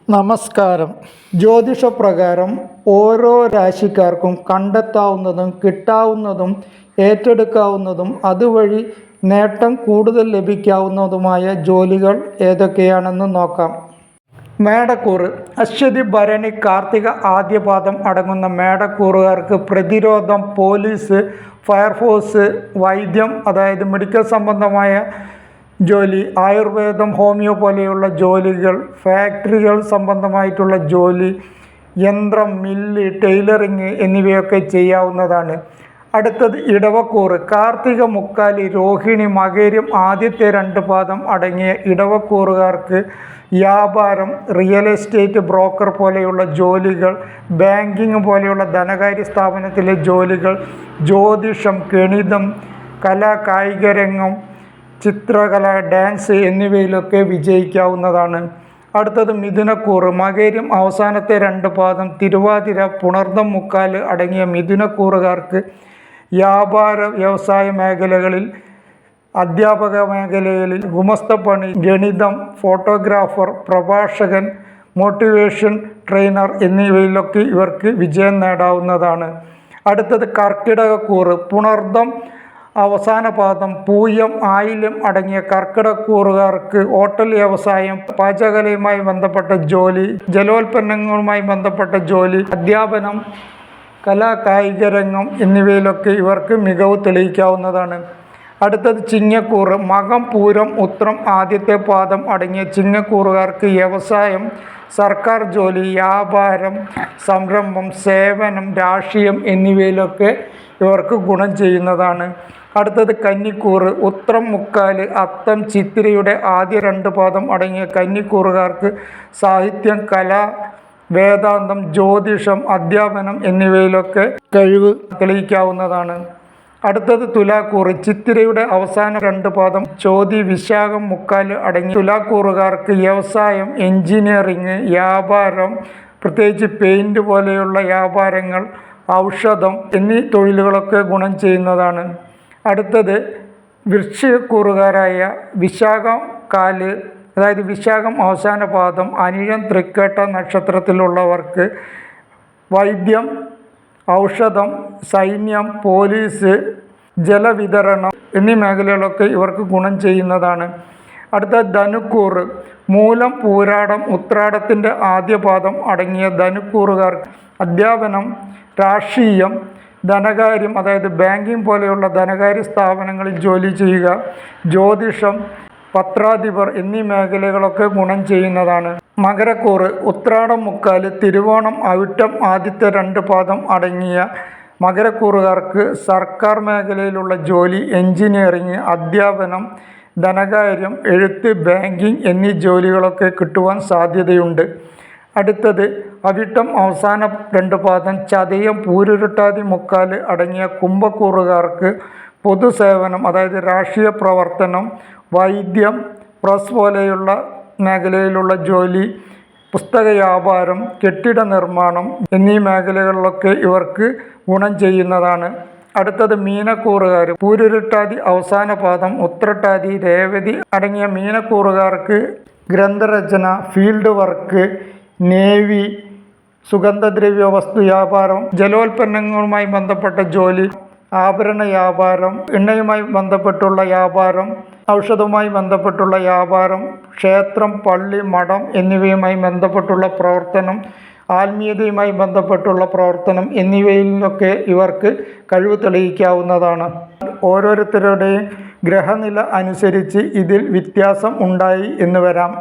നമസ്കാരം. ജ്യോതിഷപ്രകാരം ഓരോ രാശിക്കാർക്കും കണ്ടെത്താവുന്നതും കിട്ടാവുന്നതും ഏറ്റെടുക്കാവുന്നതും അതുവഴി നേട്ടം കൂടുതൽ ലഭിക്കാവുന്നതുമായ ജോലികൾ ഏതൊക്കെയാണെന്ന് നോക്കാം. മേടക്കൂറ്. അശ്വതി, ഭരണി, കാർത്തിക ആദ്യപാദം അടങ്ങുന്ന മേടക്കൂറുകാർക്ക് പ്രതിരോധം, പോലീസ്, ഫയർഫോഴ്സ്, വൈദ്യം അതായത് മെഡിക്കൽ സംബന്ധമായ ജോലി, ആയുർവേദം, ഹോമിയോ പോലെയുള്ള ജോലികൾ, ഫാക്ടറികൾ സംബന്ധമായിട്ടുള്ള ജോലി, യന്ത്രം, മില്ല്, ടൈലറിങ് എന്നിവയൊക്കെ ചെയ്യാവുന്നതാണ്. അടുത്തത് ഇടവക്കൂറ്. കാർത്തിക, മുക്കാലി, രോഹിണി, മകരം ആദ്യത്തെ 2 പാദം അടങ്ങിയ ഇടവക്കൂറുകാർക്ക് വ്യാപാരം, റിയൽ എസ്റ്റേറ്റ് ബ്രോക്കർ പോലെയുള്ള ജോലികൾ, ബാങ്കിങ് പോലെയുള്ള ധനകാര്യ സ്ഥാപനത്തിലെ ജോലികൾ, ജ്യോതിഷം, ഗണിതം, കല, കായിക രംഗം, ചിത്രകല, ഡാൻസ് എന്നിവയിലൊക്കെ വിജയിക്കാവുന്നതാണ്. അടുത്തത് മിഥുനക്കൂറ്. മകരം അവസാനത്തെ 2 പാദം, തിരുവാതിര, പുണർദം, മുക്കാല് അടങ്ങിയ മിഥുനക്കൂറുകാർക്ക് വ്യാപാര വ്യവസായ മേഖലകളിൽ, അധ്യാപക മേഖലകളിൽ, ഗുമസ്തപ്പണി, ഗണിതം, ഫോട്ടോഗ്രാഫർ, പ്രഭാഷകൻ, മോട്ടിവേഷൻ ട്രെയിനർ എന്നിവയിലൊക്കെ ഇവർക്ക് വിജയം നേടാവുന്നതാണ്. അടുത്തത് കർക്കിടകക്കൂറ്. പുണർദം അവസാന പാദം, പൂയം, ആയില്യം അടങ്ങിയ കർക്കിടകക്കൂറുകാർക്ക് ഹോട്ടൽ വ്യവസായം, പാചകലയുമായി ബന്ധപ്പെട്ട ജോലി, ജലോൽപ്പന്നങ്ങളുമായി ബന്ധപ്പെട്ട ജോലി, അധ്യാപനം, കലാ കായിക രംഗം എന്നിവയിലൊക്കെ ഇവർക്ക് മികവ് തെളിയിക്കാവുന്നതാണ്. അടുത്തത് ചിങ്ങക്കൂറ്. മകം, പൂരം, ഉത്രം ആദ്യത്തെ പാദം അടങ്ങിയ ചിങ്ങക്കൂറുകാർക്ക് വ്യവസായം, സർക്കാർ ജോലി, വ്യാപാരം, സംരംഭം, സേവനം, രാഷ്ട്രീയം എന്നിവയിലൊക്കെ ഇവർക്ക് ഗുണം ചെയ്യുന്നതാണ്. അടുത്തത് കന്നിക്കൂറ്. ഉത്രം, മുക്കാല്, അത്തം, ചിത്തിരയുടെ ആദ്യ 2 പാദം അടങ്ങിയ കന്നിക്കൂറുകാർക്ക് സാഹിത്യം, കല, വേദാന്തം, ജ്യോതിഷം, അധ്യാപനം എന്നിവയിലൊക്കെ കഴിവ് തെളിയിക്കാവുന്നതാണ്. അടുത്തത് തുലാക്കൂറ്. ചിത്തിരയുടെ അവസാന 2 പാദം, ചോതി, വിശാഖം, മുക്കാല് അടങ്ങിയ തുലാക്കൂറുകാർക്ക് വ്യവസായം, എൻജിനീയറിങ്, വ്യാപാരം, പ്രത്യേകിച്ച് പെയിൻറ് പോലെയുള്ള വ്യാപാരങ്ങൾ, ഔഷധം എന്നീ തൊഴിലുകളൊക്കെ ഗുണം ചെയ്യുന്നതാണ്. അടുത്തത് വൃശ്ചികക്കൂറുകാരായ വിശാഖം കാല്, അതായത് വിശാഖം അവസാന പാദം, അനിഴം, തൃക്കേട്ട നക്ഷത്രത്തിലുള്ളവർക്ക് വൈദ്യം, ഔഷധം, സൈന്യം, പോലീസ്, ജലവിതരണം എന്നീ മേഖലകളൊക്കെ ഇവർക്ക് ഗുണം ചെയ്യുന്നതാണ്. അടുത്ത ധനുക്കൂറ്. മൂലം, പൂരാടം, ഉത്രാടത്തിൻ്റെ ആദ്യ പാദം അടങ്ങിയ ധനുക്കൂറുകാർക്ക് അധ്യാപനം, രാഷ്ട്രീയം, ധനകാര്യം അതായത് ബാങ്കിങ് പോലെയുള്ള ധനകാര്യ സ്ഥാപനങ്ങളിൽ ജോലി ചെയ്യുക, ജ്യോതിഷം, പത്രാധിപർ എന്നീ മേഖലകളൊക്കെ ഗുണം ചെയ്യുന്നതാണ്. മകരക്കൂറ്. ഉത്രാടം, മുക്കാല്, തിരുവോണം, അവിട്ടം ആദ്യത്തെ 2 പാദം അടങ്ങിയ മകരക്കൂറുകാർക്ക് സർക്കാർ മേഖലയിലുള്ള ജോലി, എൻജിനീയറിങ്, അധ്യാപനം, ധനകാര്യം, എഴുത്ത്, ബാങ്കിങ് എന്നീ ജോലികളൊക്കെ കിട്ടുവാൻ സാധ്യതയുണ്ട്. അടുത്തത് അവിട്ടം അവസാന 2 പാദം, ചതയം, പൂരുരുട്ടാതി, മുക്കാല് അടങ്ങിയ കുംഭക്കൂറുകാർക്ക് പൊതുസേവനം അതായത് രാഷ്ട്രീയ പ്രവർത്തനം, വൈദ്യം, പ്രസ് പോലെയുള്ള മേഖലയിലുള്ള ജോലി, പുസ്തക വ്യാപാരം, കെട്ടിട നിർമ്മാണം എന്നീ മേഖലകളിലൊക്കെ ഇവർക്ക് ഗുണം ചെയ്യുന്നതാണ്. അടുത്തത് മീനക്കൂറുകാർ. പൂരുരുട്ടാതി അവസാന പാദം, ഉത്രട്ടാതി, രേവതി അടങ്ങിയ മീനക്കൂറുകാർക്ക് ഗ്രന്ഥരചന, ഫീൽഡ് വർക്ക്, നേവി, സുഗന്ധദ്രവ്യ വസ്തു വ്യാപാരം, ജലോൽപ്പന്നങ്ങളുമായി ബന്ധപ്പെട്ട ജോലി, ആഭരണ വ്യാപാരം, എണ്ണയുമായി ബന്ധപ്പെട്ടുള്ള വ്യാപാരം, ഔഷധവുമായി ബന്ധപ്പെട്ടുള്ള വ്യാപാരം, ക്ഷേത്രം, പള്ളി, മഠം എന്നിവയുമായി ബന്ധപ്പെട്ടുള്ള പ്രവർത്തനം, ആത്മീയതയുമായി ബന്ധപ്പെട്ടുള്ള പ്രവർത്തനം എന്നിവയിലൊക്കെ ഇവർക്ക് കഴിവ് തെളിയിക്കാവുന്നതാണ്. ഓരോരുത്തരുടെയും ഗ്രഹനില അനുസരിച്ച് ഇതിൽ വ്യത്യാസം ഉണ്ടായി എന്ന് വരാം.